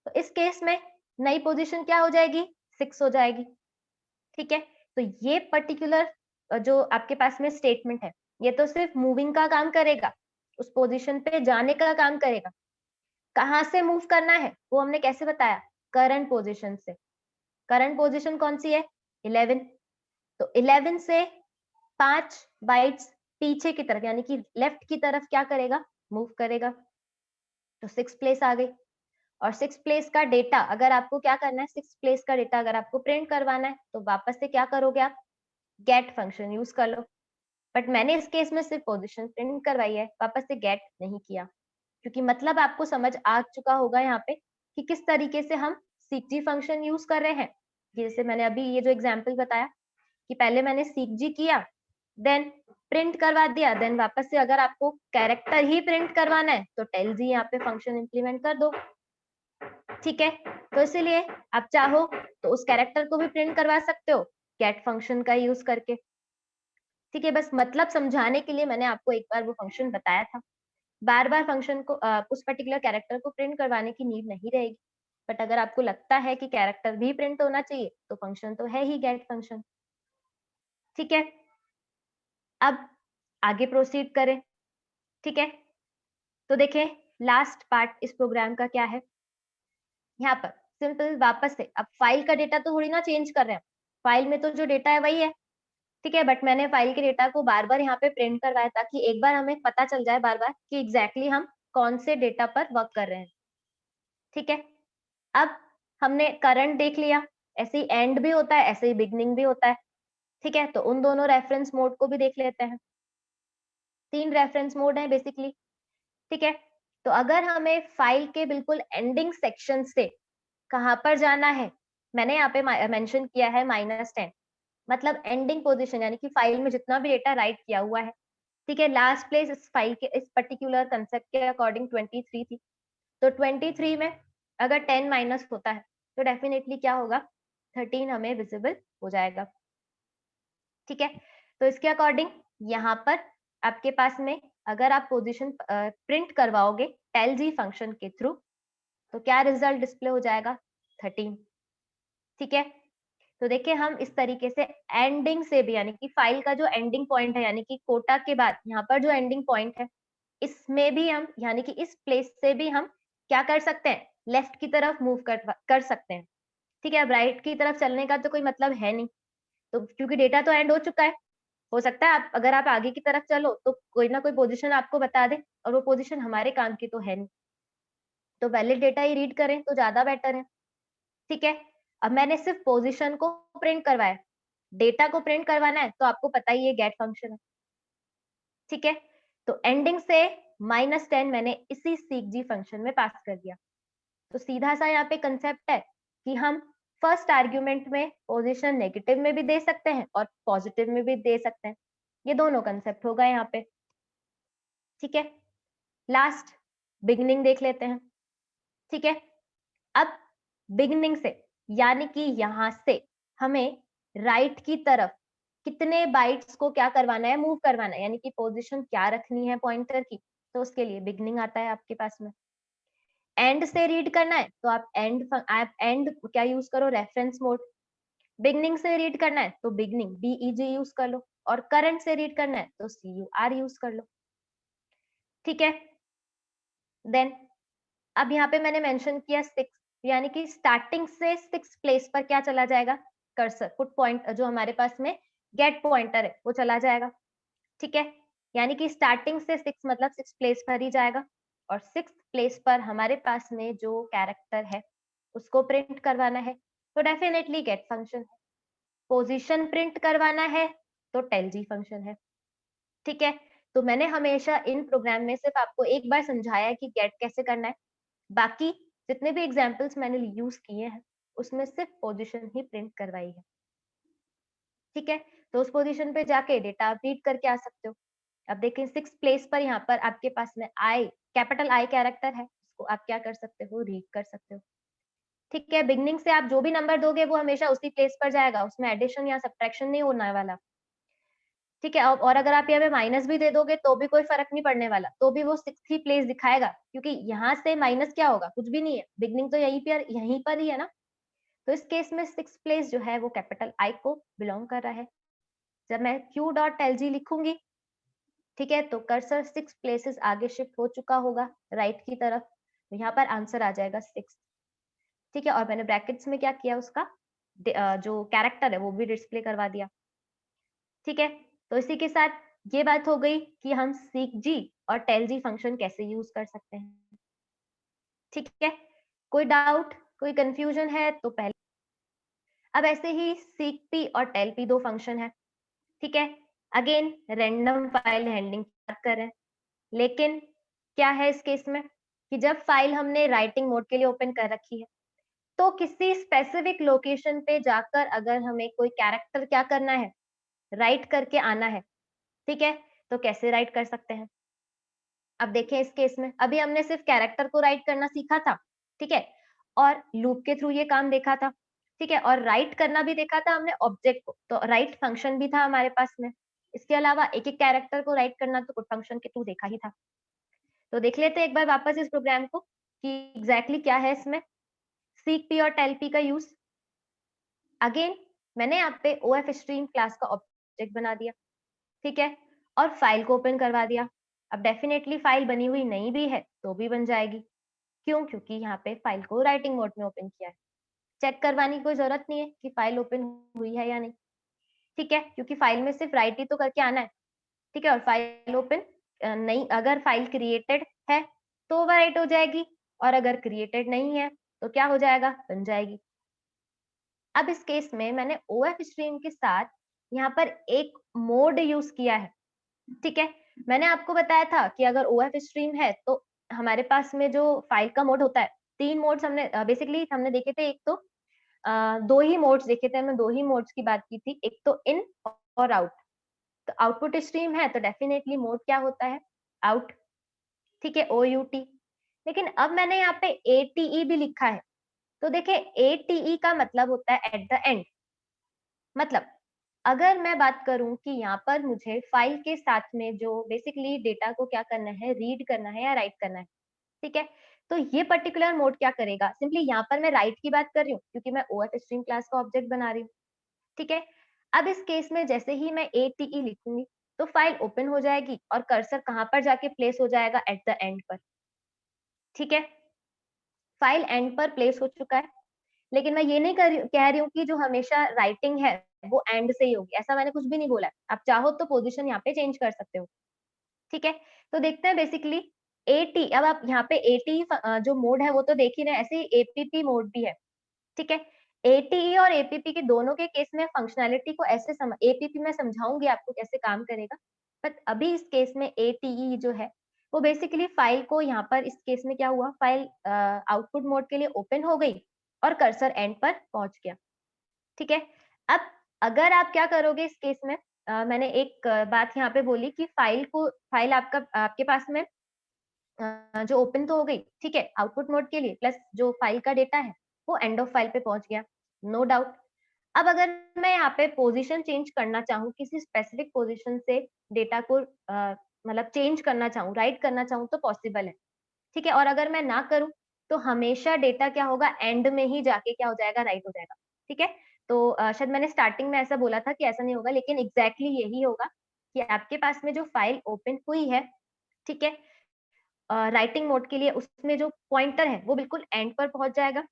तो इस केस में नई पोजीशन क्या हो जाएगी 6 हो जाएगी। ठीक है, तो ये पर्टिकुलर जो आपके पास में स्टेटमेंट है ये तो सिर्फ मूविंग का काम करेगा, उस पोजीशन पे जाने का काम करेगा। कहाँ से मूव करना है वो हमने कैसे बताया, करंट पोजीशन से। करंट पोजीशन कौन सी है 11, तो 11 से 5 बाइट्स पीछे की तरफ यानी कि लेफ्ट की तरफ क्या करेगा, मूव करेगा, तो 6 प्लेस आ गई। और 6 प्लेस का डेटा अगर आपको क्या करना है, 6 प्लेस का डेटा अगर आपको प्रिंट करवाना है तो वापस से क्या करोगे आप, गेट फंक्शन यूज कर लो। बट मैंने इस केस में सिर्फ पोजीशन प्रिंट करवाई है, वापस से गेट नहीं किया, क्योंकि मतलब आपको समझ आ चुका होगा यहाँ पे कि किस तरीके से हम सीक फंक्शन यूज कर रहे हैं। जैसे मैंने अभी ये जो एग्जांपल बताया कि पहले मैंने सीक किया, देन प्रिंट करवा दिया, देन वापस से अगर आपको कैरेक्टर ही प्रिंट करवाना है तो टेल जी यहाँ पे फंक्शन इंप्लीमेंट कर दो। ठीक है, तो इसीलिए आप चाहो तो उस कैरेक्टर को भी प्रिंट करवा सकते हो गेट फंक्शन का यूज करके। ठीक है, बस मतलब समझाने के लिए मैंने आपको एक बार वो फंक्शन बताया था, बार बार फंक्शन को उस पर्टिकुलर कैरेक्टर को प्रिंट करवाने की नीड नहीं रहेगी। बट अगर आपको लगता है कि कैरेक्टर भी प्रिंट होना चाहिए तो फंक्शन तो है ही गेट फंक्शन। ठीक है, अब आगे प्रोसीड करें। ठीक है, तो देखें लास्ट पार्ट इस प्रोग्राम का क्या है, यहाँ पर सिंपल वापस से अब फाइल का डेटा तो थोड़ी ना चेंज कर रहे हैं, फाइल में तो जो डेटा है वही है। ठीक है, बट मैंने फाइल के डेटा को बार बार यहाँ पे प्रिंट करवाया ताकि एक बार हमें पता चल जाए बार बार कि एग्जैक्टली हम कौन से डेटा पर वर्क कर रहे हैं। ठीक है, अब हमने करंट देख लिया, ऐसे ही एंड भी होता है, ऐसे ही बिगनिंग भी होता है। ठीक है, तो उन दोनों रेफरेंस मोड को भी देख लेते हैं। 3 रेफरेंस मोड है बेसिकली। ठीक है, तो अगर हमें फाइल के बिल्कुल एंडिंग सेक्शन से कहाँ पर जाना है, मैंने यहाँ पे मेंशन किया है -10, मतलब एंडिंग पोजीशन यानी कि फाइल में जितना भी डेटा राइट किया हुआ है। ठीक है, लास्ट प्लेस इस फाइल के इस पर्टिकुलर कंसेप्ट के अकॉर्डिंग 23 थी, तो 23 में अगर 10 माइनस होता है तो डेफिनेटली क्या होगा, 13 हमें विजिबल हो जाएगा। ठीक है, तो इसके अकॉर्डिंग यहाँ पर आपके पास में अगर आप पोजीशन प्रिंट करवाओगे टेल जी फंक्शन के थ्रू तो क्या रिजल्ट डिस्प्ले हो जाएगा, 13। ठीक है, तो देखिए हम इस तरीके से एंडिंग से भी यानी कि फाइल का जो एंडिंग पॉइंट है यानी कि कोटा के बाद यहाँ पर जो एंडिंग पॉइंट है इसमें भी हम यानी कि इस प्लेस से भी हम क्या कर सकते हैं, लेफ्ट की तरफ मूव कर सकते हैं। ठीक है, अब राइट की तरफ चलने का तो कोई मतलब है नहीं, तो क्योंकि डेटा तो एंड हो चुका है। हो सकता है आप अगर आप आगे की तरफ चलो तो कोई ना कोई पोजीशन आपको बता दे और वो पोजीशन हमारे काम की तो है नहीं, तो वैलिड डेटा ही रीड करें तो ज्यादा बेटर है। ठीक है, अब मैंने सिर्फ पोजीशन को प्रिंट करवाया, डेटा को प्रिंट करवाना है तो आपको पता ही है गेट फंक्शन है। ठीक है, तो एंडिंग से -10 मैंने इसी सीक जी फंक्शन में पास कर दिया, तो सीधा सा यहाँ पे कंसेप्ट है कि हम फर्स्ट आर्ग्यूमेंट में पोजीशन नेगेटिव में भी दे सकते हैं और पॉजिटिव में भी दे सकते हैं, ये दोनों कंसेप्ट होगा यहाँ पे। ठीक है, लास्ट बिगनिंग देख लेते हैं। ठीक है, अब बिगनिंग से यानी कि यहाँ से हमें राइट की तरफ कितने बाइट्स को क्या करवाना है, मूव करवाना है, यानी कि पोजीशन क्या रखनी है पॉइंटर की, तो उसके लिए बिगनिंग आता है आपके पास में। एंड से रीड करना है तो आप एंड क्या यूज करो, रेफरेंस मोड। बिगनिंग से रीड करना है तो बिगनिंग BEG यूज कर लो, और करंट से रीड करना है तो CUR यूज कर लो। ठीक है, देन अब यहाँ पे मैंने मेंशन किया 6, यानी कि स्टार्टिंग से 6 प्लेस पर क्या चला जाएगा, कर्सर पुट पॉइंट जो हमारे पास में गेट पॉइंटर है वो चला जाएगा। ठीक है, यानी कि स्टार्टिंग से 6 मतलब 6 प्लेस पर ही जाएगा, और 6 प्लेस पर हमारे पास में जो कैरेक्टर है उसको प्रिंट करवाना है, तो डेफिनेटली गेट फंक्शन है। पोजीशन प्रिंट करवाना है तो टेलजी फंक्शन है। ठीक है, तो मैंने हमेशा इन प्रोग्राम में सिर्फ आपको एक बार समझाया है कि गेट कैसे करना है। बाकी जितने भी एग्जांपल्स मैंने यूज किए हैं उसमें सिर्फ पोजीशन ही प्रिंट करवाई है। ठीक है, तो उस पोजीशन पे जाके डेटा आप रीड करके आ सकते हो। अब देखिए 6 प्लेस पर यहाँ पर आपके पास में आई, कैपिटल आई कैरेक्टर है, उसको आप क्या कर सकते हो, रीड कर सकते हो। ठीक है, बिगनिंग से आप जो भी नंबर दोगे वो हमेशा उसी प्लेस पर जाएगा, उसमें एडिशन या सब्ट्रैक्शन नहीं होने वाला। ठीक है, और अगर आप यहाँ पे माइनस भी दे दोगे तो भी कोई फर्क नहीं पड़ने वाला, तो भी वो 6 ही प्लेस दिखाएगा, क्योंकि यहाँ से माइनस क्या होगा, कुछ भी नहीं है, बिगनिंग तो यहीं पर ही है ना। तो इस केस में 6 प्लेस जो है वो कैपिटल आई को बिलोंग कर रहा है। जब मैं q डॉट एलजी लिखूंगी, ठीक है, तो कर्सर 6 प्लेसेस आगे शिफ्ट हो चुका होगा राइट की तरफ, तो यहाँ पर आंसर आ जाएगा 6। ठीक है, और मैंने ब्रैकेट्स में क्या किया, उसका जो कैरेक्टर है वो भी डिस्प्ले करवा दिया। ठीक है, तो इसी के साथ ये बात हो गई कि हम सीक जी और टेल जी फंक्शन कैसे यूज कर सकते हैं। ठीक है, कोई डाउट, कोई कंफ्यूजन है तो पहले। अब ऐसे ही सीक पी और टेल पी दो फंक्शन है। ठीक है, अगेन रैंडम फाइल हैंडलिंग बात कर रहे हैं, लेकिन क्या है इस केस में कि जब फाइल हमने राइटिंग मोड के लिए ओपन कर रखी है, तो किसी स्पेसिफिक लोकेशन पे जाकर अगर हमें कोई कैरेक्टर क्या करना है, राइट करके आना है, ठीक है, तो कैसे राइट कर सकते हैं। अब देखें इस केस में अभी हमने सिर्फ कैरेक्टर को राइट करना सीखा था, ठीक है, और लूप के थ्रू ये काम देखा था, ठीक है, और राइट करना भी देखा था हमने ऑब्जेक्ट को, तो राइट फंक्शन भी था हमारे पास में। इसके अलावा एक एक कैरेक्टर को राइट करना तो फंक्शन के थ्रू देखा ही था। तो देख लेते हैं एक बार वापस इस प्रोग्राम को कि एग्जैक्टली क्या है इसमें सीक पी और टेल पी का यूज। अगेन मैंने यहाँ पे ओएफ स्ट्रीम क्लास का ऑब्जेक्ट बना दिया, ठीक है, और फाइल को ओपन करवा दिया। अब डेफिनेटली फाइल बनी हुई नहीं भी है तो भी बन जाएगी, क्यों, क्योंकि यहाँ पे फाइल को राइटिंग मोड में ओपन किया है। चेक करवाने की कोई जरूरत नहीं है कि फाइल ओपन हुई है या नहीं, ठीक है, क्योंकि फाइल में सिर्फ राइट ही तो करके आना है। ठीक है, और फाइल ओपन नहीं, अगर फाइल क्रिएटेड है तो वह राइट हो जाएगी, और अगर क्रिएटेड नहीं है तो क्या हो जाएगा, बन जाएगी। अब इस केस में मैंने ओएफ स्ट्रीम के साथ यहाँ पर एक मोड यूज किया है। ठीक है, मैंने आपको बताया था कि अगर ओएफ स्ट्रीम है तो हमारे पास में जो फाइल का मोड होता है, 3 मोड्स हमने बेसिकली हमने देखे थे। एक तो 2 ही मोड्स देखे थे, हमने 2 ही मोड्स की बात की थी, एक तो इन और आउट। तो आउटपुट स्ट्रीम है तो डेफिनेटली मोड क्या होता है, आउट। ठीक है, OUT। लेकिन अब मैंने यहाँ पे ATE भी लिखा है, तो देखिए ATE का मतलब होता है एट द एंड। मतलब अगर मैं बात करूं कि यहाँ पर मुझे फाइल के साथ में जो बेसिकली डेटा को क्या करना है, रीड करना है या राइट करना है, ठीक है, तो ये पर्टिकुलर मोड क्या करेगा, सिंपली यहाँ पर मैं राइट की बात कर रही हूँ क्योंकि मैं ओएफ स्ट्रीम क्लास का ऑब्जेक्ट बना रही हूँ। ठीक है, अब इस केस में जैसे ही मैं ATE लिखूंगी तो फाइल ओपन हो जाएगी और कर्सर कहाँ पर जाके प्लेस हो जाएगा, एट द एंड पर। ठीक है, फाइल एंड पर प्लेस हो चुका है, लेकिन मैं ये नहीं कह रही हूँ कि जो हमेशा राइटिंग है वो एंड से ही होगी, ऐसा मैंने कुछ भी नहीं बोला है। आप चाहो तो पोजीशन यहाँ पे चेंज कर सकते हो। ठीक है, तो देखते हैं बेसिकली एटी। अब आप यहाँ पे एटी जो मोड है वो तो देख ही रहे हैं, ऐसे ही एपीपी मोड भी है। ठीक है, एटीई और एपीपी के दोनों के केस में फंक्शनैलिटी को ऐसे एपीपी में समझाऊंगी आपको कैसे काम करेगा, बट अभी इस केस में एटीई जो है वो बेसिकली फाइल को यहाँ पर इस केस में क्या हुआ, फाइल आउटपुट मोड के लिए ओपन हो गई और कर्सर एंड पर पहुंच गया। ठीक है, अब अगर आप क्या करोगे इस केस में, मैंने एक बात यहाँ पे बोली कि फाइल आपका आपके पास में जो ओपन तो हो गई, ठीक है, आउटपुट मोड के लिए, प्लस जो फाइल का डेटा है वो एंड ऑफ फाइल पे पहुंच गया, नो डाउट। अब अगर मैं यहाँ पे पोजीशन चेंज करना चाहूँ, किसी स्पेसिफिक पोजीशन से डेटा को मतलब चेंज करना चाहूँ, राइट करना चाहूँ तो पॉसिबल है। ठीक है, और अगर मैं ना करूँ तो हमेशा डेटा क्या होगा, एंड में ही जाके क्या हो जाएगा, राइट हो जाएगा। ठीक है, तो शायद मैंने स्टार्टिंग में ऐसा बोला था कि ऐसा नहीं होगा, लेकिन एग्जैक्टली यही होगा कि आपके पास में जो फाइल ओपन हुई है, ठीक है, राइटिंग मोड के लिए उसमें जो पॉइंटर है वो बिल्कुल एंड पर पहुंच जाएगा।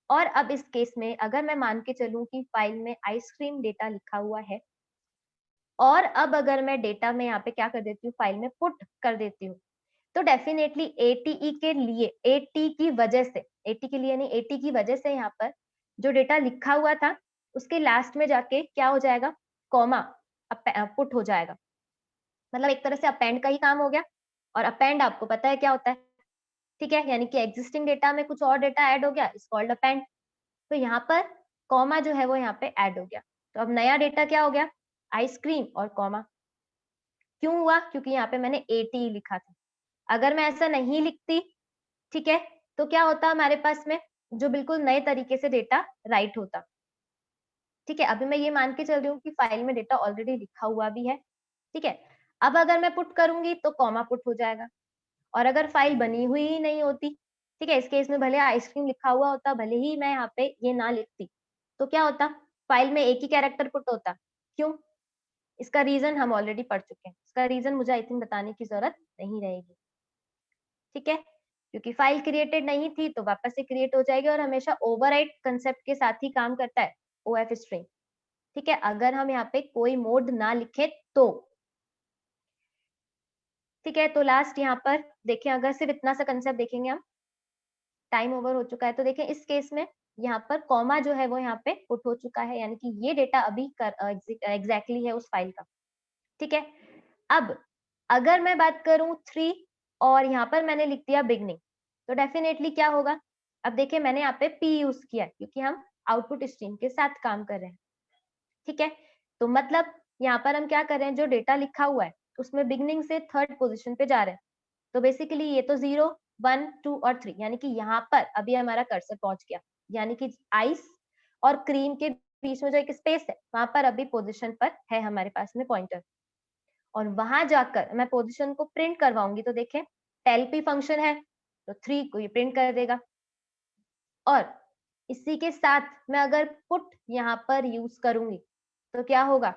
और अब इस केस में अगर मैं मान के चलूं कि फाइल में आइसक्रीम डेटा लिखा हुआ है, और अब अगर मैं डेटा में यहाँ पे क्या कर देती हूँ, फाइल में पुट कर देती हूँ, तो डेफिनेटली एटीई के लिए, एटी की वजह से, एटी के लिए नहीं, एटी की वजह से यहाँ पर जो डेटा लिखा हुआ था उसके लास्ट में जाके क्या हो जाएगा, कॉमा पुट हो जाएगा। मतलब एक तरह से अपेंड का ही काम हो गया, और अपेंड आपको पता है क्या होता है, ठीक है? यानी कि एक्जिस्टिंग डेटा में कुछ और डेटा ऐड हो गया, इट्स कॉल्ड अपेंड। तो यहाँ पर कॉमा जो है वो यहाँ पे ऐड हो गया। तो अब नया डेटा क्या हो गया, आइसक्रीम और कॉमा। क्यों हुआ? क्योंकि यहाँ पे मैंने एटी लिखा था। अगर मैं ऐसा नहीं लिखती, ठीक है, तो क्या होता हमारे पास में, जो बिल्कुल नए तरीके से डेटा राइट होता। ठीक है, अभी मैं ये मान के चल रही हूँ कि फाइल में डेटा ऑलरेडी लिखा हुआ भी है। ठीक है, अब अगर मैं पुट करूंगी तो कॉमा पुट हो जाएगा, और अगर फाइल बनी हुई ही नहीं होती, ठीक है, इस केस में भले आइसक्रीम लिखा हुआ होता, भले ही मैं यहाँ पे ये ना लिखती, तो क्या होता, फाइल में एक ही कैरेक्टर पुट होता। क्यों? इसका रीजन हम ऑलरेडी पढ़ चुके हैं, इसका रीजन मुझे आई थिंक बताने की जरूरत नहीं रहेगी। ठीक है, क्योंकि फाइल क्रिएटेड नहीं थी तो वापस से क्रिएट हो जाएगी, और हमेशा ओवरराइट कंसेप्ट के साथ ही काम करता है ओएफ स्ट्रिंग। ठीक है, अगर हम यहाँ पे कोई मोड ना लिखे तो। ठीक है, तो लास्ट यहाँ पर देखें, अगर सिर्फ इतना सा कंसेप्ट देखेंगे हम, टाइम ओवर हो चुका है, तो देखें इस केस में यहाँ पर कॉमा जो है वो यहाँ पे पुट हो चुका है, यानी कि ये डेटा अभी एग्जैक्टली है उस फाइल का। ठीक है, अब अगर मैं बात करूं 3 और यहाँ पर मैंने लिख दिया बिगनिंग, तो डेफिनेटली क्या होगा, अब देखिए मैंने यहाँ पे पी यूज किया क्योंकि हम आउटपुट स्ट्रीम के साथ काम कर रहे हैं। ठीक है, तो मतलब यहाँ पर हम क्या कर रहे हैं, जो डेटा लिखा हुआ है उसमें बिगनिंग से थर्ड पोजिशन पे जा रहे हैं। तो बेसिकली ये तो 0, 1, 2 और 3, यानी कि यहाँ पर अभी हमारा कर्सर पहुंच गया, यानी कि आइस और क्रीम के बीच में जो एक स्पेस है वहां पर अभी पोजिशन पर है हमारे पास में पॉइंटर, और वहां जाकर मैं पोजीशन को प्रिंट करवाऊंगी, तो देखें टेलपी फंक्शन है तो 3 को ये प्रिंट कर देगा। और इसी के साथ मैं अगर पुट यहाँ पर यूज करूंगी तो क्या होगा,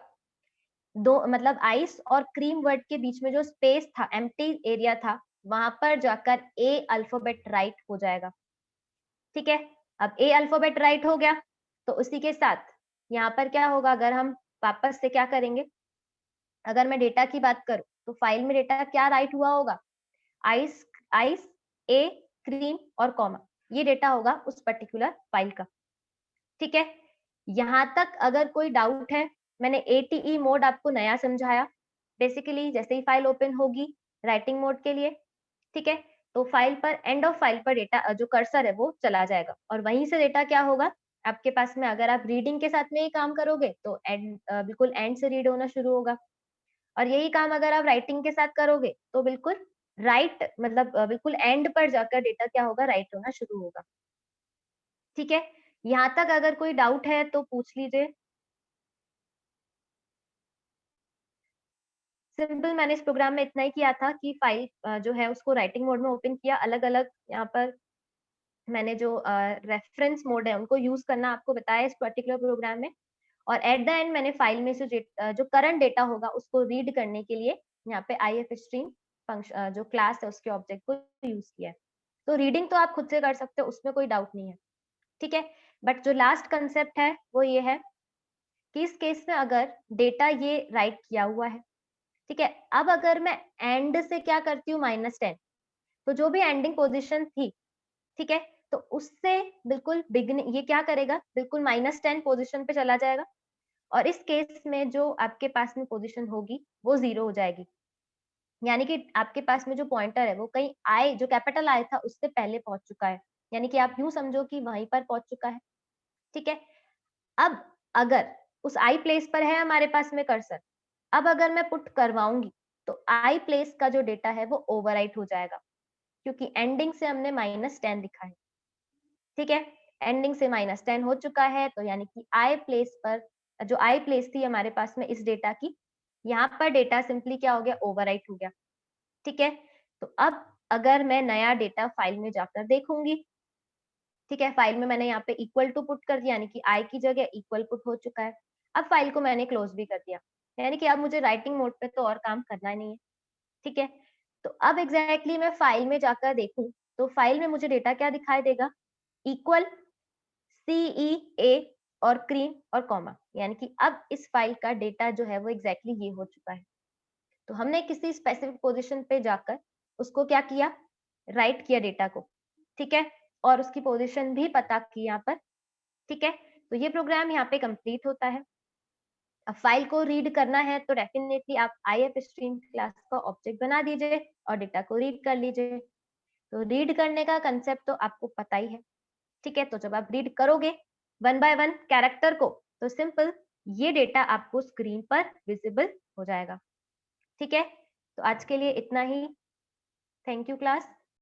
दो मतलब आइस और क्रीम वर्ड के बीच में जो स्पेस था, एम्प्टी एरिया था, वहां पर जाकर ए अल्फाबेट राइट हो जाएगा। ठीक है, अब ए अल्फाबेट राइट हो गया, तो उसी के साथ यहाँ पर क्या होगा, अगर हम वापस से क्या करेंगे, अगर मैं डेटा की बात करूं तो फाइल में डेटा क्या राइट हुआ होगा, आइस आइस ए क्रीम और कॉमा, ये डेटा होगा उस पर्टिकुलर फाइल का। ठीक है, यहाँ तक अगर कोई डाउट है, मैंने एटीई मोड आपको नया समझाया। बेसिकली जैसे ही फाइल ओपन होगी राइटिंग मोड के लिए, ठीक है, तो फाइल पर एंड ऑफ फाइल पर डेटा जो कर्सर है वो चला जाएगा, और वहीं से डेटा क्या होगा आपके पास में, अगर आप रीडिंग के साथ में ही काम करोगे तो एंड बिल्कुल एंड से रीड होना शुरू होगा, और यही काम अगर आप राइटिंग के साथ करोगे तो बिल्कुल राइट मतलब बिल्कुल एंड पर जाकर डेटा क्या होगा, राइट होना शुरू होगा। ठीक है, यहाँ तक अगर कोई डाउट है तो पूछ लीजिए। सिंपल मैंने इस प्रोग्राम में इतना ही किया था कि फाइल जो है उसको राइटिंग मोड में ओपन किया, अलग अलग यहाँ पर मैंने जो रेफरेंस मोड है उनको यूज करना आपको बताया इस पर्टिकुलर प्रोग्राम में, और एट द एंड मैंने फाइल में से जो करंट डेटा होगा उसको रीड करने के लिए यहाँ पे आईएफ स्ट्रीम फंक्शन जो क्लास है उसके ऑब्जेक्ट को यूज किया है। तो रीडिंग तो आप खुद से कर सकते हो, उसमें कोई डाउट नहीं है। ठीक है, बट जो लास्ट कंसेप्ट है वो ये है कि इस केस में अगर डेटा ये राइट किया हुआ है, ठीक है, अब अगर मैं एंड से क्या करती हूँ -10, तो जो भी एंडिंग पोजीशन थी, ठीक है, तो उससे बिल्कुल बिगनिंग ये क्या करेगा, बिल्कुल -10 पोजीशन पे चला जाएगा, और इस केस में जो आपके पास में पोजीशन होगी वो 0 हो जाएगी, यानी कि आपके पास में जो पॉइंटर है वो कहीं आई जो कैपिटल आई था उससे पहले पहुंच चुका है, यानी कि आप यूं समझो कि वहीं पर पहुंच चुका है। ठीक है, अब अगर उस आई प्लेस पर है हमारे पास में कर्सर, अब अगर मैं पुट करवाऊंगी तो आई प्लेस का जो डेटा है वो ओवरराइट हो जाएगा, क्योंकि एंडिंग से हमने -10 लिखा है। ठीक है, एंडिंग से -10 हो चुका है, तो यानी कि आई प्लेस पर जो आई प्लेस थी हमारे पास में इस डेटा की, यहाँ पर डेटा सिंपली क्या हो गया, ओवरराइट हो गया। ठीक है, तो अब अगर मैं नया डेटा फाइल में जाकर देखूंगी, ठीक है, फाइल में मैंने यहाँ पे इक्वल टू पुट कर दिया, यानी कि आई की जगह इक्वल पुट हो चुका है। अब फाइल को मैंने क्लोज भी कर दिया, यानी कि अब मुझे राइटिंग मोड पे तो और काम करना ही नहीं है। ठीक है, तो अब एग्जैक्टली मैं फाइल में जाकर देखूं तो फाइल में मुझे डेटा क्या दिखाई देगा, इक्वल सीई ए और क्रीम और कॉमा, यानी कि अब इस फाइल का डेटा जो है वो एग्जैक्टली ये हो चुका है। तो हमने किसी स्पेसिफिक पोजीशन पे जाकर उसको क्या किया, राइट किया डेटा को। ठीक है, और उसकी पोजीशन भी पता की यहाँ पर ठीक है, तो ये प्रोग्राम यहाँ पे कंप्लीट होता है। अब फाइल को रीड करना है तो डेफिनेटली आप IFStream क्लास का ऑब्जेक्ट बना दीजिए और डेटा को रीड कर लीजिए। तो रीड करने का कंसेप्ट तो आपको पता ही है, ठीक है? तो जब आप रीड करोगे वन बाय वन कैरेक्टर को, तो सिंपल ये डेटा आपको स्क्रीन पर विजिबल हो जाएगा, ठीक है? तो आज के लिए इतना ही। Thank you class.